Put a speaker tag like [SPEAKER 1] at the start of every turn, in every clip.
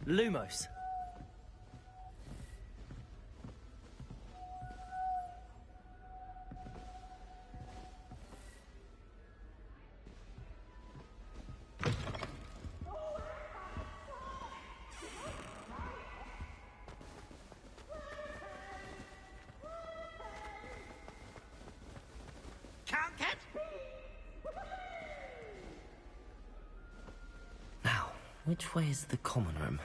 [SPEAKER 1] Lumos.
[SPEAKER 2] Now, which way is the common room?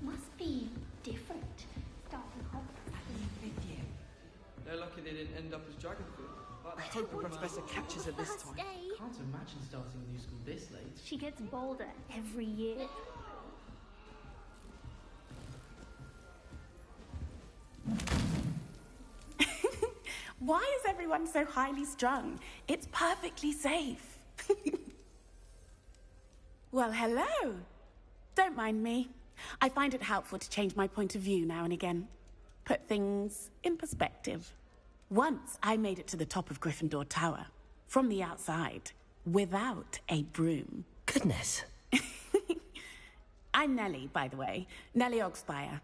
[SPEAKER 3] Must be different. Starting Hogwarts in 5th year.
[SPEAKER 4] They're lucky they didn't end up as dragon food.
[SPEAKER 5] I hope the professor catches her this time.
[SPEAKER 6] Can't imagine starting a new school this late.
[SPEAKER 3] She gets bolder every year.
[SPEAKER 7] Why is everyone so highly strung? It's perfectly safe. Well, hello. Don't mind me. I find it helpful to change my point of view now and again. Put things in perspective. Once I made it to the top of Gryffindor Tower, from the outside, without a broom.
[SPEAKER 2] Goodness.
[SPEAKER 7] I'm Nellie, by the way. Nellie Ogspire.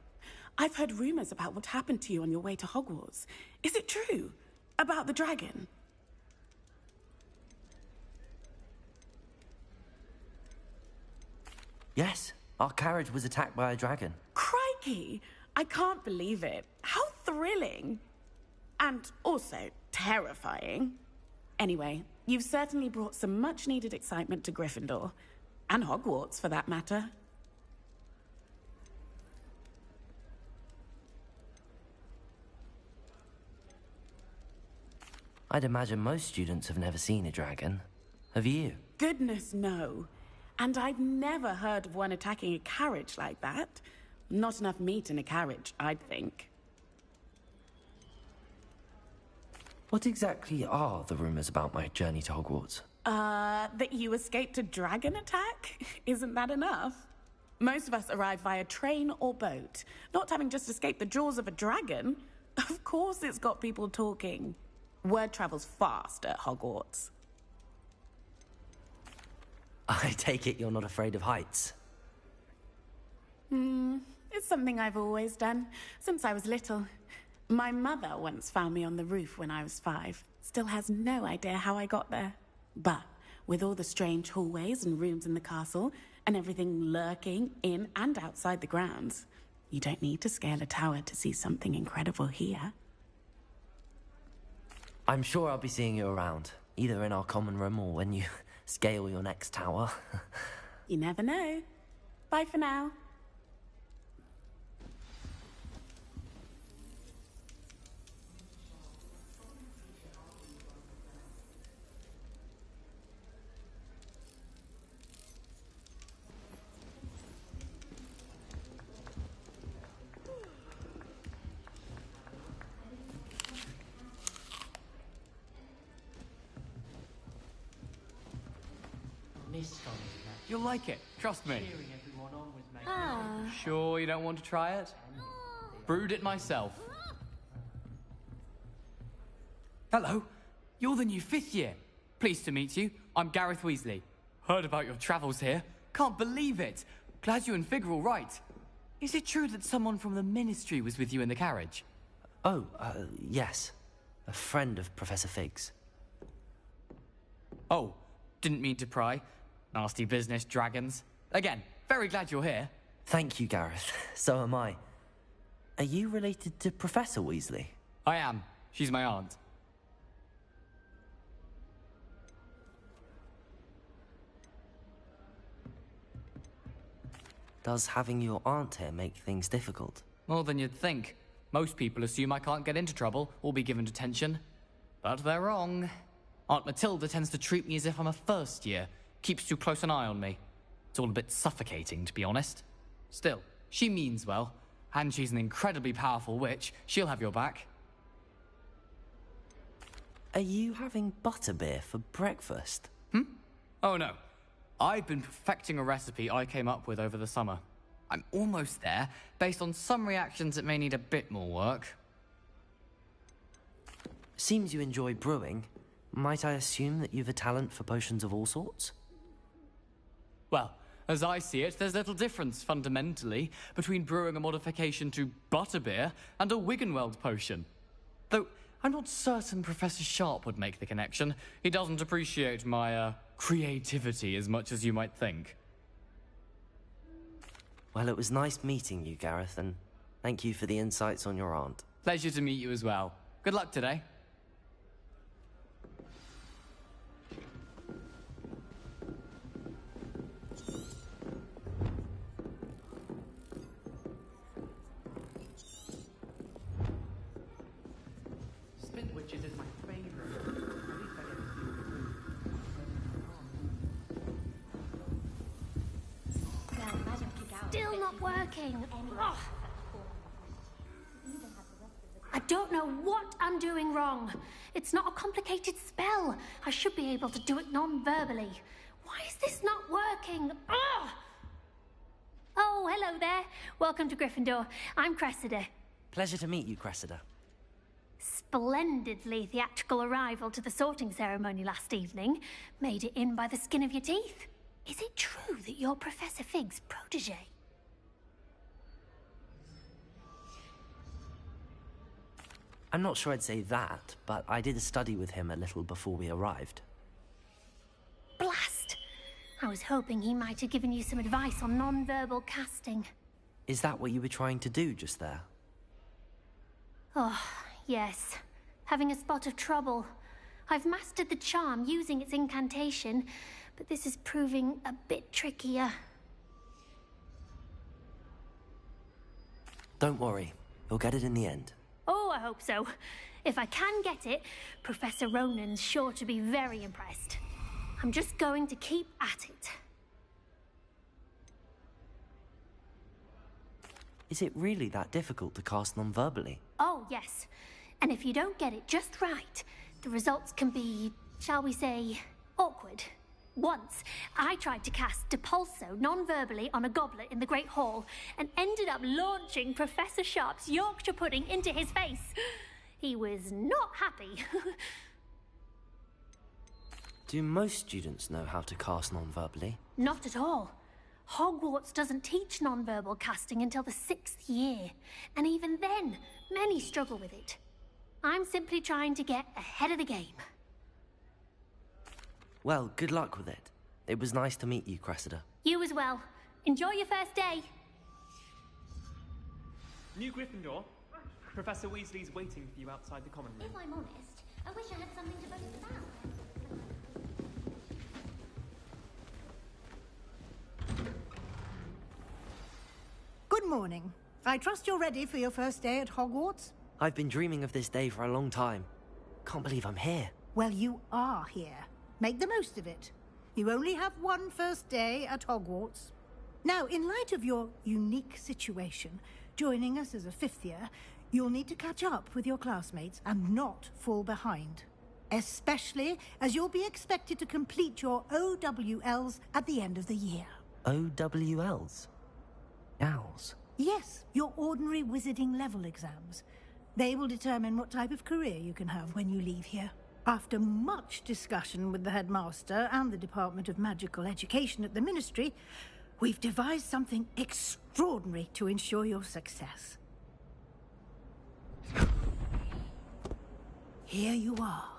[SPEAKER 7] I've heard rumors about what happened to you on your way to Hogwarts. Is it true? About the dragon?
[SPEAKER 2] Yes, our carriage was attacked by a dragon.
[SPEAKER 7] Crikey! I can't believe it. How thrilling! And also terrifying. Anyway, you've certainly brought some much-needed excitement to Gryffindor. And Hogwarts, for that matter.
[SPEAKER 2] I'd imagine most students have never seen a dragon. Have you?
[SPEAKER 7] Goodness, no. And I've never heard of one attacking a carriage like that. Not enough meat in a carriage, I'd think.
[SPEAKER 2] What exactly are the rumors about my journey to Hogwarts?
[SPEAKER 7] That you escaped a dragon attack? Isn't that enough? Most of us arrive via train or boat, not having just escaped the jaws of a dragon. Of course it's got people talking. Word travels fast at Hogwarts.
[SPEAKER 2] I take it you're not afraid of heights.
[SPEAKER 7] It's something I've always done, since I was little. My mother once found me on the roof when I was 5. Still has no idea how I got there. But with all the strange hallways and rooms in the castle, and everything lurking in and outside the grounds, you don't need to scale a tower to see something incredible here.
[SPEAKER 2] I'm sure I'll be seeing you around, either in our common room or when you scale your next tower.
[SPEAKER 7] You never know. Bye for now.
[SPEAKER 8] You'll like it, trust me.
[SPEAKER 6] Cheering everyone on was making
[SPEAKER 8] Sure you don't want to try it? Brewed it myself. Hello, you're the new 5th year. Pleased to meet you. I'm Gareth Weasley. Heard about your travels here. Can't believe it. Glad you and Fig are all right. Is it true that someone from the Ministry was with you in the carriage?
[SPEAKER 2] Oh, yes. A friend of Professor Fig's.
[SPEAKER 8] Oh, didn't mean to pry. Nasty business, dragons. Again, very glad you're here.
[SPEAKER 2] Thank you, Gareth. So am I. Are you related to Professor Weasley?
[SPEAKER 8] I am. She's my aunt.
[SPEAKER 2] Does having your aunt here make things difficult?
[SPEAKER 8] More than you'd think. Most people assume I can't get into trouble or be given detention. But they're wrong. Aunt Matilda tends to treat me as if I'm a first year. Keeps too close an eye on me. It's all a bit suffocating, to be honest. Still, she means well. And she's an incredibly powerful witch. She'll have your back.
[SPEAKER 2] Are you having butterbeer for breakfast?
[SPEAKER 8] Oh no. I've been perfecting a recipe I came up with over the summer. I'm almost there. Based on some reactions, it may need a bit more work.
[SPEAKER 2] Seems you enjoy brewing. Might I assume that you've a talent for potions of all sorts?
[SPEAKER 8] Well, as I see it, there's little difference, fundamentally, between brewing a modification to butterbeer and a Wiggenweld potion. Though, I'm not certain Professor Sharp would make the connection. He doesn't appreciate my, creativity as much as you might think.
[SPEAKER 2] Well, it was nice meeting you, Gareth, and thank you for the insights on your aunt.
[SPEAKER 8] Pleasure to meet you as well. Good luck today.
[SPEAKER 6] Spin witches is my favourite. At least I get to see what
[SPEAKER 3] Still not working. Ugh. I don't know what I'm doing wrong. It's not a complicated spell. I should be able to do it non-verbally. Why is this not working? Ugh. Oh, hello there. Welcome to Gryffindor. I'm Cressida.
[SPEAKER 2] Pleasure to meet you, Cressida.
[SPEAKER 3] Splendidly theatrical arrival to the sorting ceremony last evening. Made it in by the skin of your teeth. Is it true that you're Professor Fig's protege?
[SPEAKER 2] I'm not sure I'd say that, but I did a study with him a little before we arrived.
[SPEAKER 3] Blast! I was hoping he might have given you some advice on non-verbal casting.
[SPEAKER 2] Is that what you were trying to do just there?
[SPEAKER 3] Oh, yes. Having a spot of trouble. I've mastered the charm using its incantation, but this is proving a bit trickier.
[SPEAKER 2] Don't worry, you'll get it in the end.
[SPEAKER 3] Oh, I hope so. If I can get it, Professor Ronan's sure to be very impressed. I'm just going to keep at it.
[SPEAKER 2] Is it really that difficult to cast non-verbally?
[SPEAKER 3] Oh, yes. And if you don't get it just right, the results can be, shall we say, awkward. Once, I tried to cast Depulso non-verbally on a goblet in the Great Hall and ended up launching Professor Sharp's Yorkshire pudding into his face. He was not happy.
[SPEAKER 2] Do most students know how to cast non-verbally?
[SPEAKER 3] Not at all. Hogwarts doesn't teach non-verbal casting until the 6th year. And even then, many struggle with it. I'm simply trying to get ahead of the game.
[SPEAKER 2] Well, good luck with it. It was nice to meet you, Cressida.
[SPEAKER 3] You as well. Enjoy your first day.
[SPEAKER 1] New Gryffindor, Professor Weasley's waiting for you outside the common room.
[SPEAKER 3] If I'm honest, I wish I had something to boast about.
[SPEAKER 9] Good morning. I trust you're ready for your first day at Hogwarts?
[SPEAKER 2] I've been dreaming of this day for a long time. Can't believe I'm here.
[SPEAKER 9] Well, you are here. Make the most of it. You only have one first day at Hogwarts. Now, in light of your unique situation, joining us as a 5th year, you'll need to catch up with your classmates and not fall behind. Especially as you'll be expected to complete your OWLs at the end of the year.
[SPEAKER 2] OWLs? Owls?
[SPEAKER 9] Yes, your ordinary wizarding level exams. They will determine what type of career you can have when you leave here. After much discussion with the headmaster and the Department of Magical Education at the Ministry, we've devised something extraordinary to ensure your success. Here you are.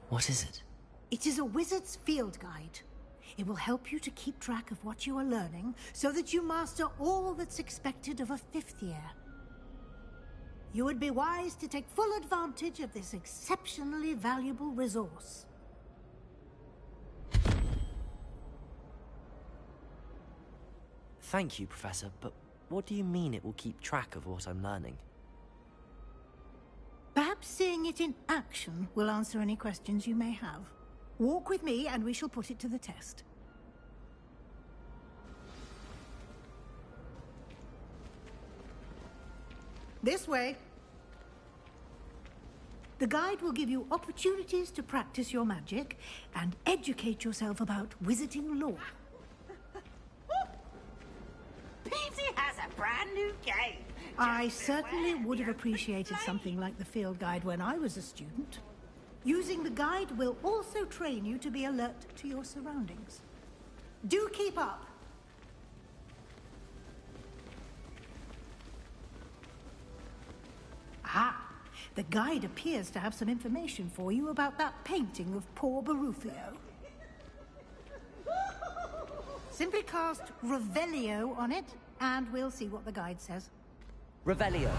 [SPEAKER 2] What is it?
[SPEAKER 9] It is a wizard's field guide. It will help you to keep track of what you are learning so that you master all that's expected of a 5th year. You would be wise to take full advantage of this exceptionally valuable resource.
[SPEAKER 2] Thank you, Professor, but what do you mean it will keep track of what I'm learning?
[SPEAKER 9] Perhaps seeing it in action will answer any questions you may have. Walk with me and we shall put it to the test. This way. The guide will give you opportunities to practice your magic and educate yourself about wizarding lore.
[SPEAKER 10] Peasy has a brand new game.
[SPEAKER 9] I certainly would have appreciated something like the field guide when I was a student. Using the guide will also train you to be alert to your surroundings. Do keep up. Ah, the guide appears to have some information for you about that painting of poor Barufio. Simply cast Revelio on it, and we'll see what the guide says.
[SPEAKER 2] Revelio.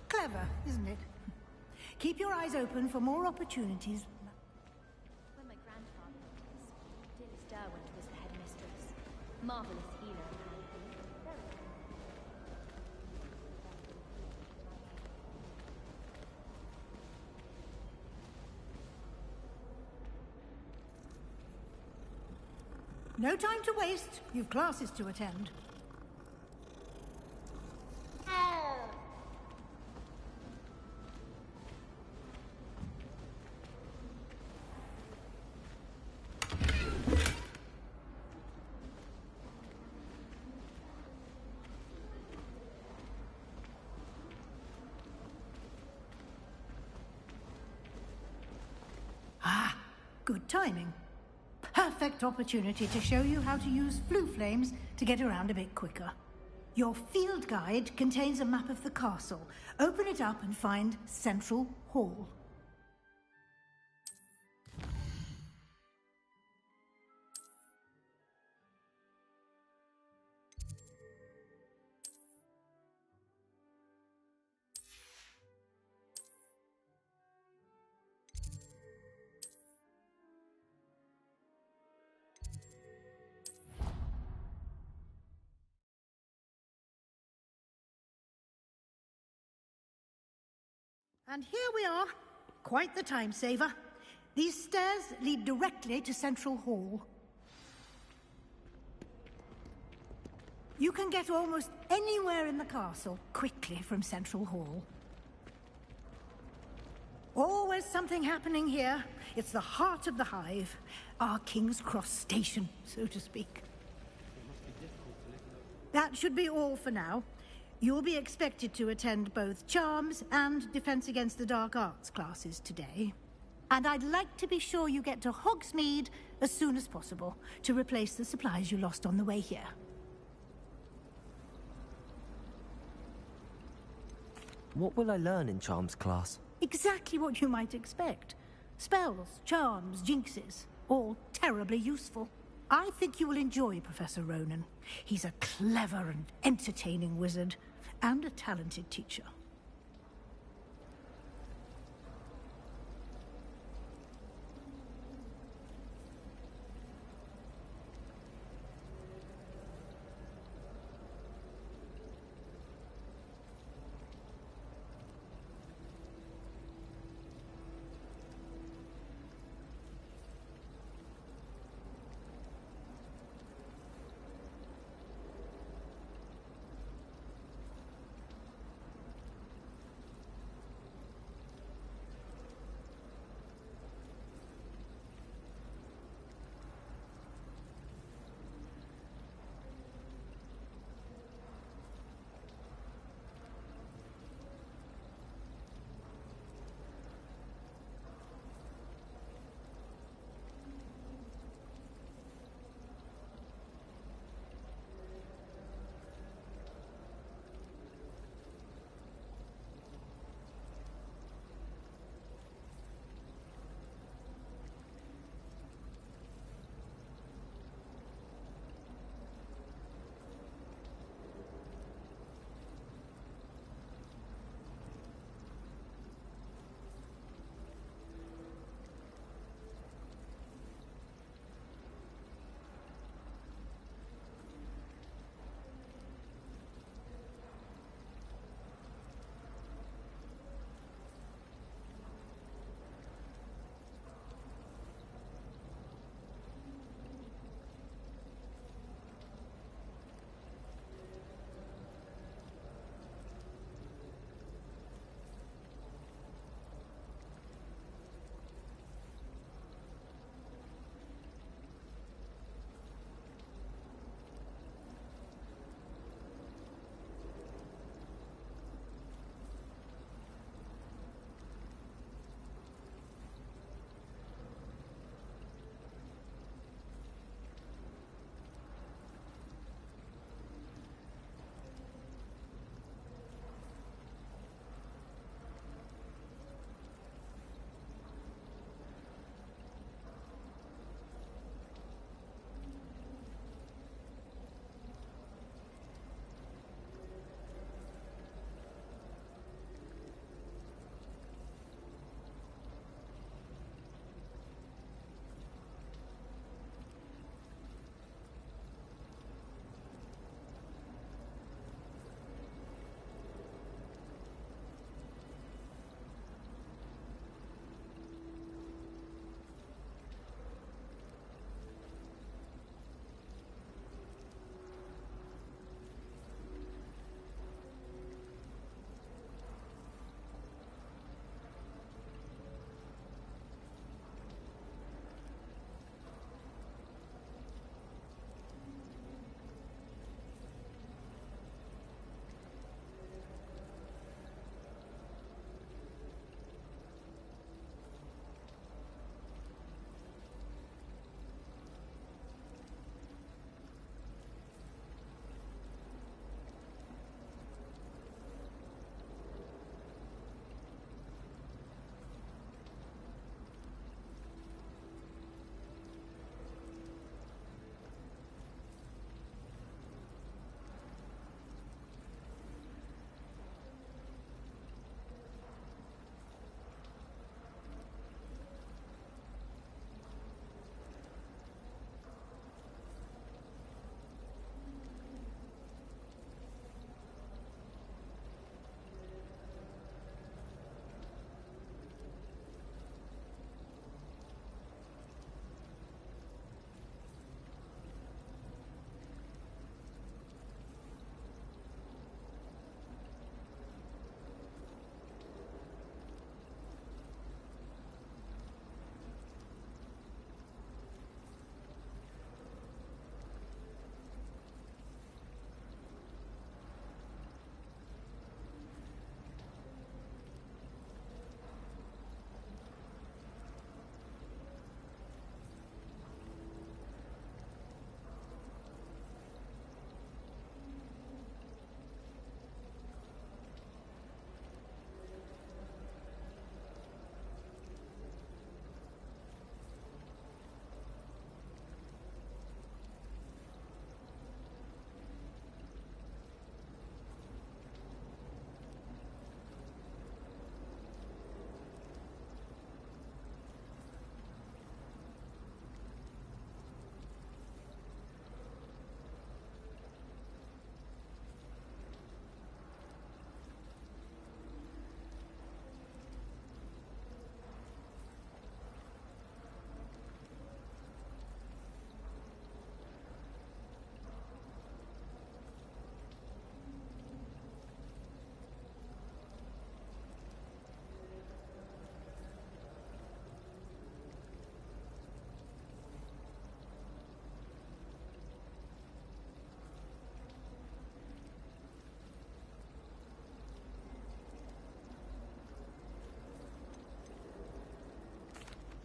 [SPEAKER 9] Clever, isn't it? Keep your eyes open for more opportunities.
[SPEAKER 11] When my grandfather was, Dilys Derwent was the headmistress. Marvelous healer,
[SPEAKER 9] No time to waste. You've classes to attend. Good timing. Perfect opportunity to show you how to use flue flames to get around a bit quicker. Your field guide contains a map of the castle. Open it up and find Central Hall. And here we are. Quite the time saver. These stairs lead directly to Central Hall. You can get almost anywhere in the castle quickly from Central Hall. Always something happening here. It's the heart of the hive. Our King's Cross station, so to speak. That should be all for now. You'll be expected to attend both Charms and Defense Against the Dark Arts classes today. And I'd like to be sure you get to Hogsmeade as soon as possible to replace the supplies you lost on the way here.
[SPEAKER 2] What will I learn in Charms class?
[SPEAKER 9] Exactly what you might expect. Spells, charms, jinxes, all terribly useful. I think you will enjoy Professor Ronan. He's a clever and entertaining wizard, and a talented teacher.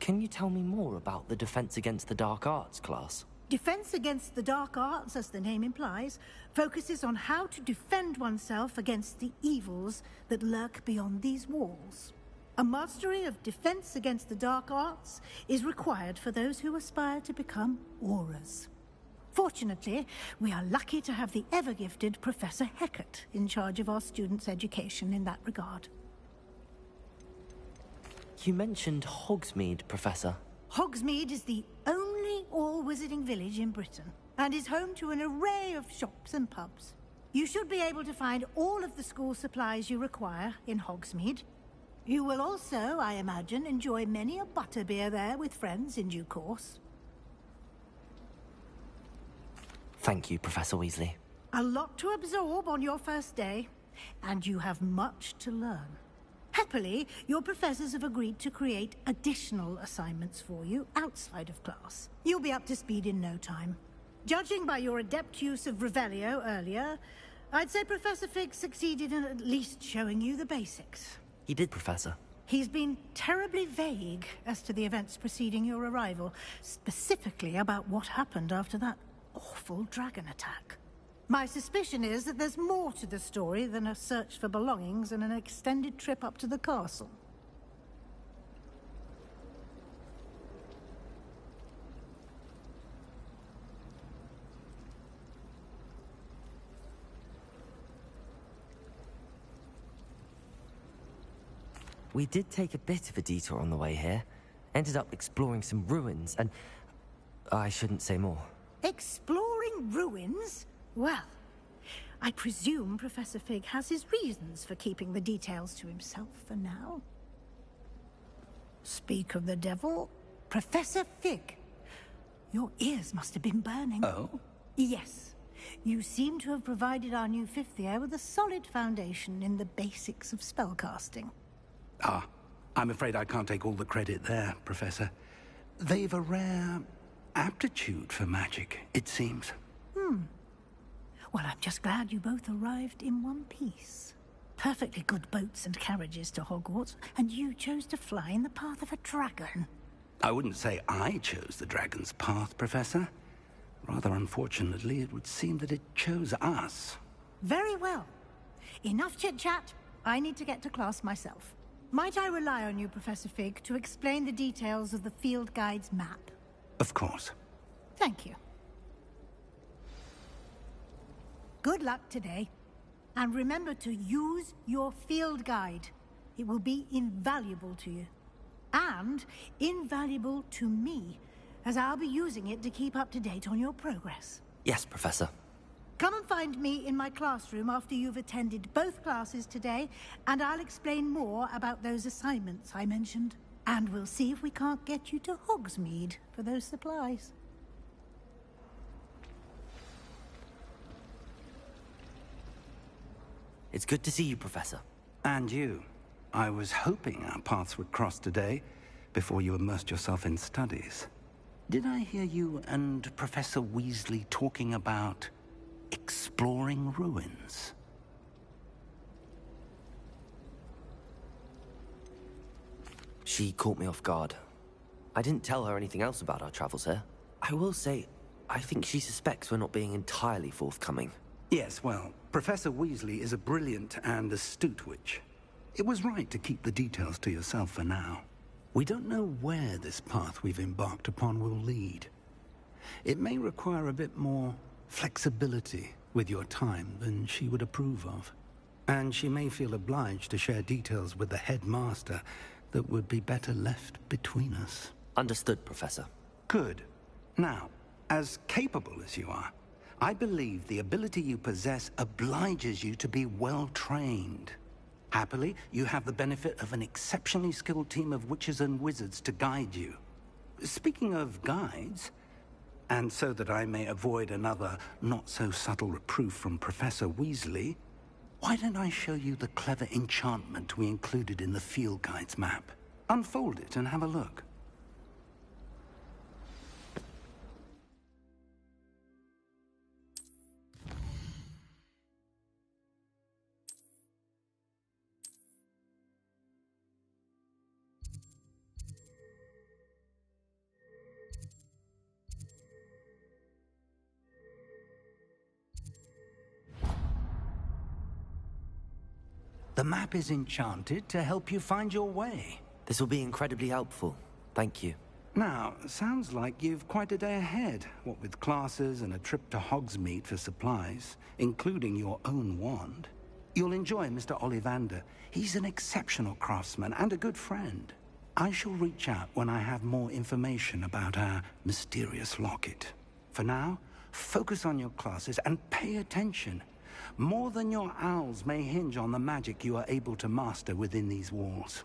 [SPEAKER 2] Can you tell me more about the Defense Against the Dark Arts class?
[SPEAKER 9] Defense Against the Dark Arts, as the name implies, focuses on how to defend oneself against the evils that lurk beyond these walls. A mastery of Defense Against the Dark Arts is required for those who aspire to become Aurors. Fortunately, we are lucky to have the ever-gifted Professor Hecat in charge of our students' education in that regard.
[SPEAKER 2] You mentioned Hogsmeade, Professor.
[SPEAKER 9] Hogsmeade is the only all-wizarding village in Britain, and is home to an array of shops and pubs. You should be able to find all of the school supplies you require in Hogsmeade. You will also, I imagine, enjoy many a butterbeer there with friends in due course.
[SPEAKER 2] Thank you, Professor Weasley.
[SPEAKER 9] A lot to absorb on your first day, and you have much to learn. Happily, your professors have agreed to create additional assignments for you outside of class. You'll be up to speed in no time. Judging by your adept use of Revelio earlier, I'd say Professor Fig succeeded in at least showing you the basics.
[SPEAKER 2] He did, Professor.
[SPEAKER 9] He's been terribly vague as to the events preceding your arrival, specifically about what happened after that awful dragon attack. My suspicion is that there's more to the story than a search for belongings and an extended trip up to the castle.
[SPEAKER 2] We did take a bit of a detour on the way here. Ended up exploring some ruins and... I shouldn't say more.
[SPEAKER 9] Exploring ruins? Well, I presume Professor Fig has his reasons for keeping the details to himself for now. Speak of the devil, Professor Fig. Your ears must have been burning.
[SPEAKER 12] Oh?
[SPEAKER 9] Yes. You seem to have provided our new fifth year with a solid foundation in the basics of spellcasting.
[SPEAKER 12] Ah, I'm afraid I can't take all the credit there, Professor. They've a rare aptitude for magic, it seems.
[SPEAKER 9] Well, I'm just glad you both arrived in one piece. Perfectly good boats and carriages to Hogwarts, and you chose to fly in the path of a dragon.
[SPEAKER 12] I wouldn't say I chose the dragon's path, Professor. Rather unfortunately, it would seem that it chose us.
[SPEAKER 9] Very well. Enough chit-chat. I need to get to class myself. Might I rely on you, Professor Fig, to explain the details of the field guide's map?
[SPEAKER 12] Of course.
[SPEAKER 9] Thank you. Good luck today. And remember to use your field guide. It will be invaluable to you. And invaluable to me, as I'll be using it to keep up to date on your progress.
[SPEAKER 2] Yes, Professor.
[SPEAKER 9] Come and find me in my classroom after you've attended both classes today, and I'll explain more about those assignments I mentioned. And we'll see if we can't get you to Hogsmeade for those supplies.
[SPEAKER 2] It's good to see you, Professor.
[SPEAKER 12] And you. I was hoping our paths would cross today, before you immersed yourself in studies. Did I hear you and Professor Weasley talking about exploring ruins?
[SPEAKER 2] She caught me off guard. I didn't tell her anything else about our travels here. I will say, I think she suspects we're not being entirely forthcoming.
[SPEAKER 12] Yes, well, Professor Weasley is a brilliant and astute witch. It was right to keep the details to yourself for now. We don't know where this path we've embarked upon will lead. It may require a bit more flexibility with your time than she would approve of. And she may feel obliged to share details with the headmaster that would be better left between us.
[SPEAKER 2] Understood, Professor.
[SPEAKER 12] Good. Now, as capable as you are, I believe the ability you possess obliges you to be well-trained. Happily, you have the benefit of an exceptionally skilled team of witches and wizards to guide you. Speaking of guides, and so that I may avoid another not-so-subtle reproof from Professor Weasley, why don't I show you the clever enchantment we included in the field guide's map? Unfold it and have a look. The map is enchanted to help you find your way.
[SPEAKER 2] This will be incredibly helpful. Thank you.
[SPEAKER 12] Now, sounds like you've quite a day ahead, what with classes and a trip to Hogsmeade for supplies, including your own wand. You'll enjoy Mr. Ollivander. He's an exceptional craftsman and a good friend. I shall reach out when I have more information about our mysterious locket. For now, focus on your classes and pay attention. More than your owls may hinge on the magic you are able to master within these walls.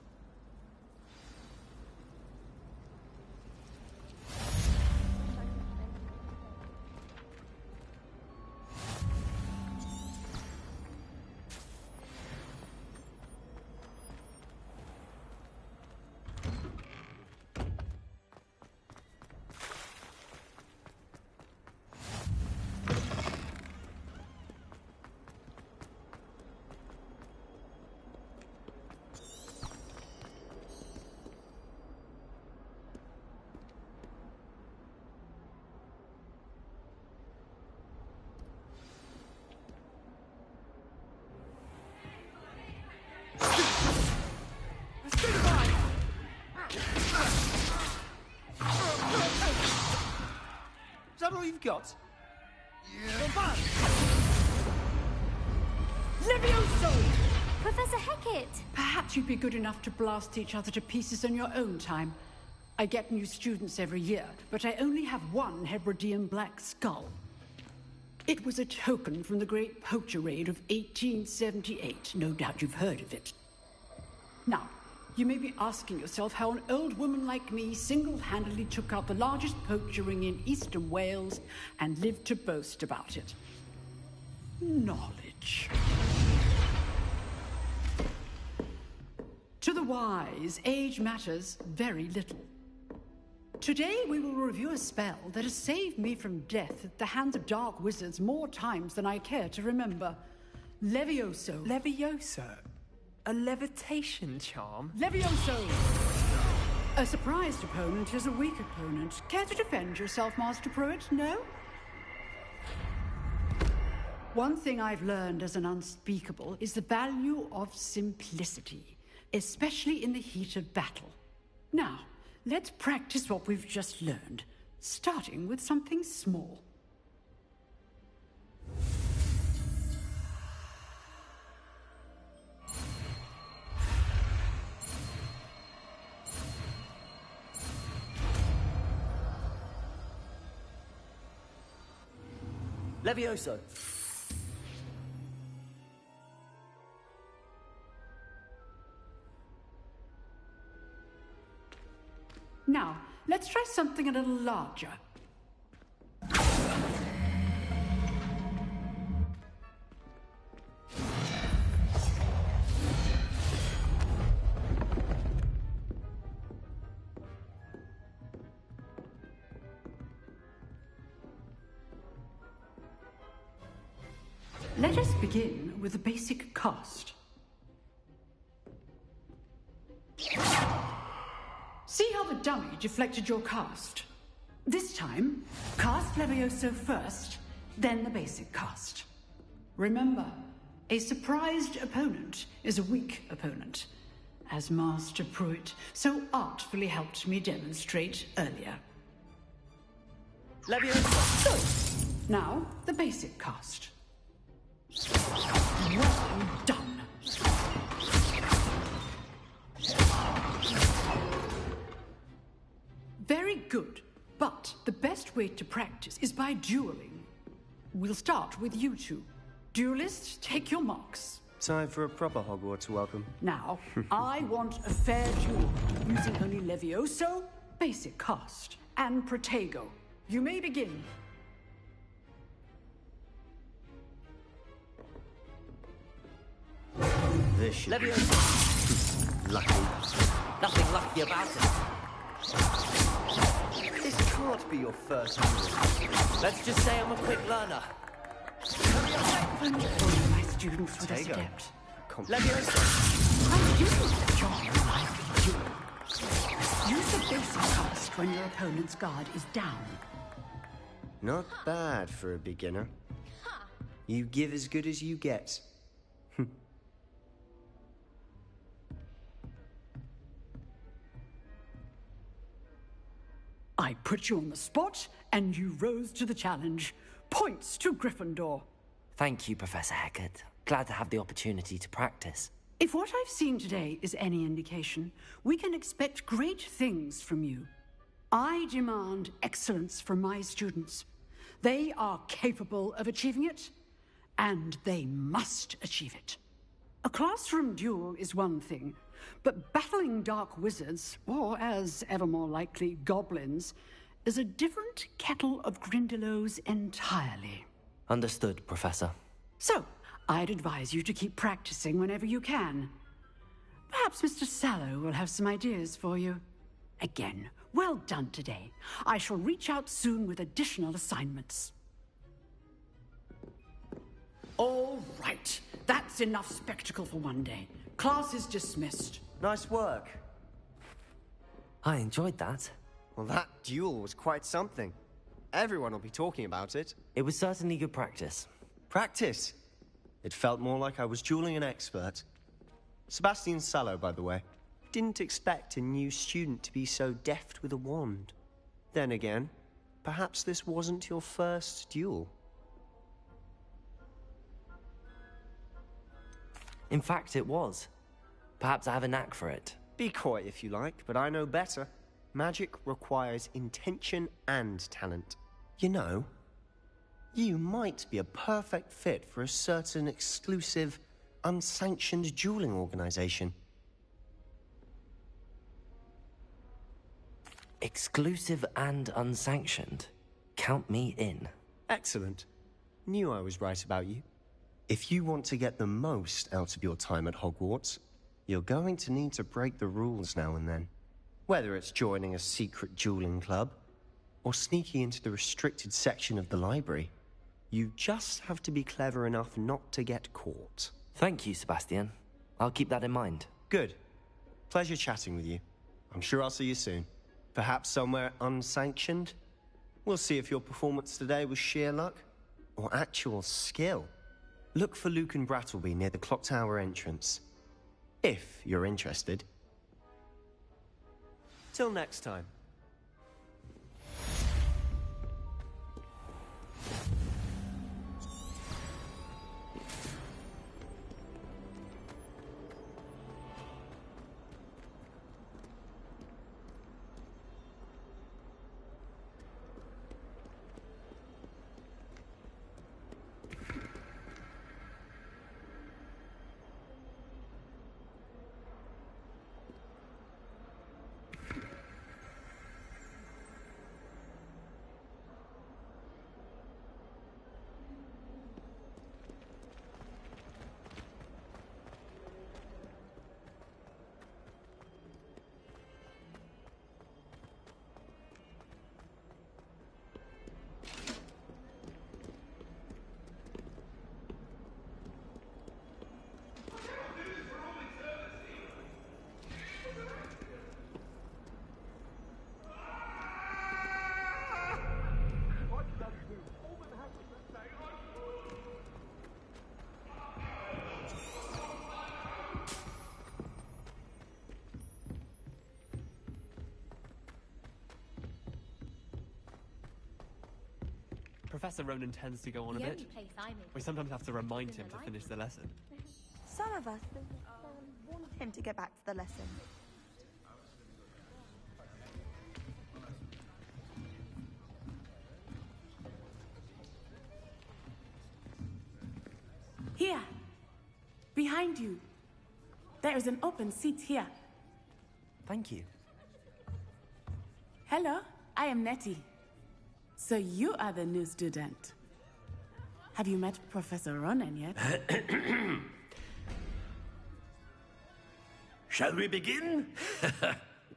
[SPEAKER 5] Is that all you've got?
[SPEAKER 10] Yeah.
[SPEAKER 13] Levioso!
[SPEAKER 3] Professor Hecat!
[SPEAKER 13] Perhaps you'd be good enough to blast each other to pieces on your own time. I get new students every year, but I only have one Hebridean black skull. It was a token from the Great Poacher Raid of 1878. No doubt you've heard of it. Now, you may be asking yourself how an old woman like me single-handedly took out the largest poacher ring in eastern Wales and lived to boast about it. Knowledge. To the wise, age matters very little. Today we will review a spell that has saved me from death at the hands of dark wizards more times than I care to remember. Levioso.
[SPEAKER 1] Levioso? A levitation charm?
[SPEAKER 13] Levioso! A surprised opponent is a weak opponent. Care to defend yourself, Master Pruitt? No? One thing I've learned as an unspeakable is the value of simplicity, especially in the heat of battle. Now, let's practice what we've just learned, starting with something small.
[SPEAKER 2] Levioso!
[SPEAKER 13] Now, let's try something a little larger. Let us begin with the basic cast. See how the dummy deflected your cast? This time, cast Levioso first, then the basic cast. Remember, a surprised opponent is a weak opponent, as Master Pruitt so artfully helped me demonstrate earlier.
[SPEAKER 2] Levioso!
[SPEAKER 13] Good. Now, the basic cast. Well done. Very good, but the best way to practice is by dueling. We'll start with you two. Duelists, take your marks.
[SPEAKER 14] Time for a proper Hogwarts welcome.
[SPEAKER 13] Now, I want a fair duel, using only Levioso, basic cast, and Protego. You may begin.
[SPEAKER 14] This should
[SPEAKER 2] Levioso!
[SPEAKER 14] lucky.
[SPEAKER 2] Nothing lucky about it.
[SPEAKER 14] This can't be your first duel.
[SPEAKER 2] Let's just say I'm a quick learner.
[SPEAKER 13] Only my students were this
[SPEAKER 14] Protego.
[SPEAKER 13] adept.
[SPEAKER 2] Levioso!
[SPEAKER 13] I'm using the job like you. Use the basic cast when your opponent's guard is down.
[SPEAKER 14] Not bad for a beginner. You give as good as you get.
[SPEAKER 13] I put you on the spot, and you rose to the challenge. Points to Gryffindor.
[SPEAKER 2] Thank you, Professor Hecat. Glad to have the opportunity to practice.
[SPEAKER 13] If what I've seen today is any indication, we can expect great things from you. I demand excellence from my students. They are capable of achieving it, and they must achieve it. A classroom duel is one thing, but battling dark wizards, or as ever more likely, goblins, is a different kettle of Grindylows entirely.
[SPEAKER 2] Understood, Professor.
[SPEAKER 13] So, I'd advise you to keep practicing whenever you can. Perhaps Mr. Sallow will have some ideas for you. Again, well done today. I shall reach out soon with additional assignments. All right. That's enough spectacle for one day. Class is dismissed.
[SPEAKER 14] Nice work.
[SPEAKER 2] I enjoyed that.
[SPEAKER 14] Well, that duel was quite something. Everyone will be talking about it.
[SPEAKER 2] It was certainly good practice.
[SPEAKER 14] Practice? It felt more like I was dueling an expert. Sebastian Sallow, by the way. Didn't expect a new student to be so deft with a wand. Then again, perhaps this wasn't your first duel.
[SPEAKER 2] In fact, it was. Perhaps I have a knack for it.
[SPEAKER 14] Be coy if you like, but I know better. Magic requires intention and talent. You know, you might be a perfect fit for a certain exclusive, unsanctioned dueling organization.
[SPEAKER 2] Exclusive and unsanctioned? Count me in.
[SPEAKER 14] Excellent. Knew I was right about you. If you want to get the most out of your time at Hogwarts, you're going to need to break the rules now and then. Whether it's joining a secret dueling club, or sneaking into the restricted section of the library, you just have to be clever enough not to get caught.
[SPEAKER 2] Thank you, Sebastian. I'll keep that in mind.
[SPEAKER 14] Good. Pleasure chatting with you. I'm sure I'll see you soon. Perhaps somewhere unsanctioned? We'll see if your performance today was sheer luck, or actual skill. Look for Luke and Brattleby near the clock tower entrance. If you're interested. Till next time.
[SPEAKER 1] Professor Ronan tends to go on a bit. We sometimes have to remind him to finish the lesson.
[SPEAKER 15] Some of us want him to get back to the lesson.
[SPEAKER 7] Here. Behind you. There is an open seat here.
[SPEAKER 2] Thank you.
[SPEAKER 7] Hello, I am Nettie. So you are the new student. Have you met Professor Ronan yet?
[SPEAKER 16] Shall we begin?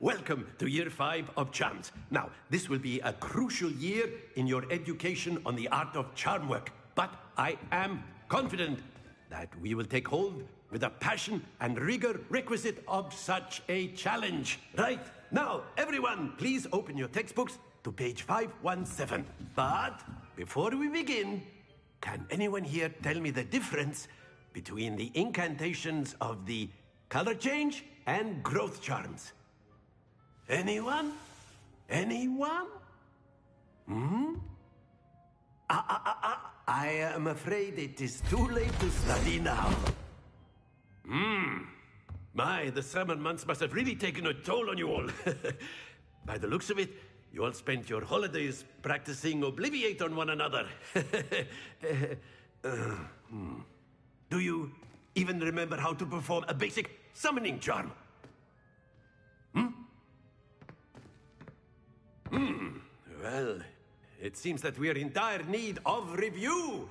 [SPEAKER 16] Welcome to Year 5 of Charms. Now, this will be a crucial year in your education on the art of charm work. But I am confident that we will take hold with the passion and rigor requisite of such a challenge. Right, now, everyone, please open your textbooks to page 517. But before we begin, can anyone here tell me the difference between the incantations of the color change and growth charms? Anyone? Anyone? Hmm? I am afraid it is too late to study now. My, the summer months must have really taken a toll on you all. By the looks of it, you all spent your holidays practicing Obliviate on one another. Do you even remember how to perform a basic summoning charm? Well, it seems that we are in dire need of review.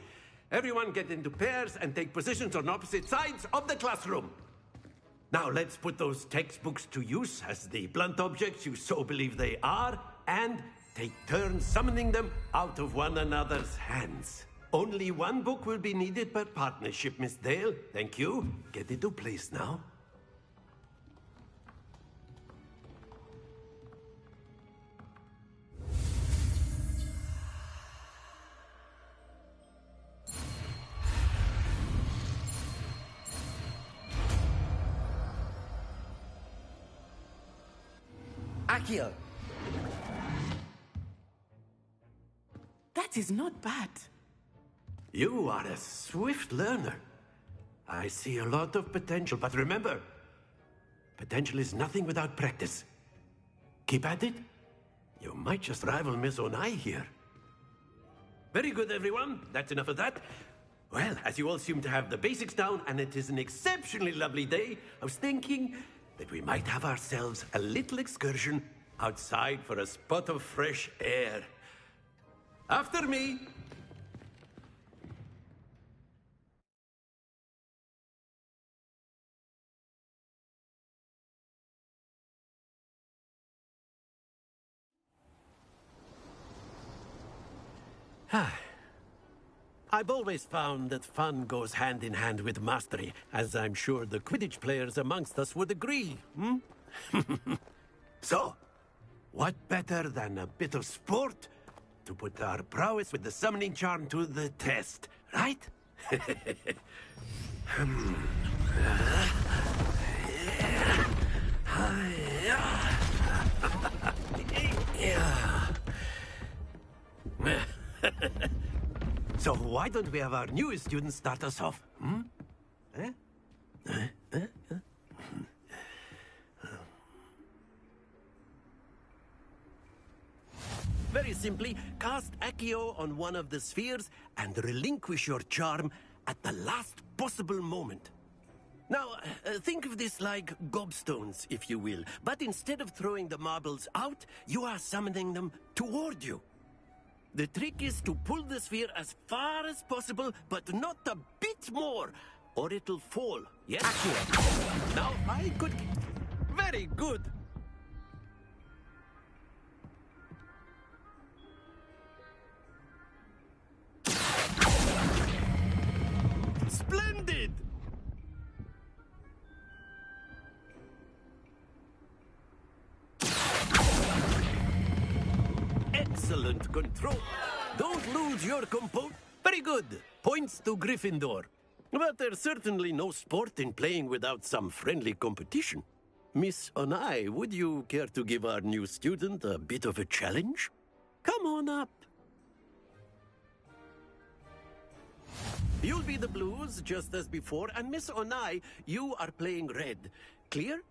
[SPEAKER 16] Everyone get into pairs and take positions on opposite sides of the classroom. Now let's put those textbooks to use as the blunt objects you so believe they are, and take turns summoning them out of one another's hands. Only one book will be needed per partnership, Miss Dale. Thank you. Get into place now.
[SPEAKER 2] Accio!
[SPEAKER 7] That is not bad.
[SPEAKER 16] You are a swift learner. I see a lot of potential, but remember, potential is nothing without practice. Keep at it. You might just rival Miss Onai here. Very good, everyone. That's enough of that. Well, as you all seem to have the basics down, and it is an exceptionally lovely day, I was thinking that we might have ourselves a little excursion outside for a spot of fresh air. After me. I've always found that fun goes hand in hand with mastery, as I'm sure the Quidditch players amongst us would agree, So, what better than a bit of sport to put our prowess with the summoning charm to the test, right? So why don't we have our newest student start us off? Very simply, cast Accio on one of the spheres and relinquish your charm at the last possible moment. Now, think of this like gobstones, if you will. But instead of throwing the marbles out, you are summoning them toward you. The trick is to pull the sphere as far as possible, but not a bit more, or it'll fall. Yes? Accio. Now, I could... Very good. Splendid! Excellent control. Don't lose your composure. Very good. Points to Gryffindor. But there's certainly no sport in playing without some friendly competition. Miss Onai, would you care to give our new student a bit of a challenge? Come on up. You'll be the blues, just as before, and Miss Onai, you are playing red. Clear?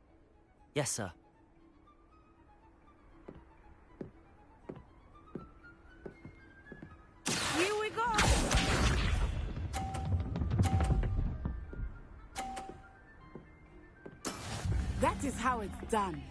[SPEAKER 2] Yes, sir.
[SPEAKER 7] Here we go! That is how it's done.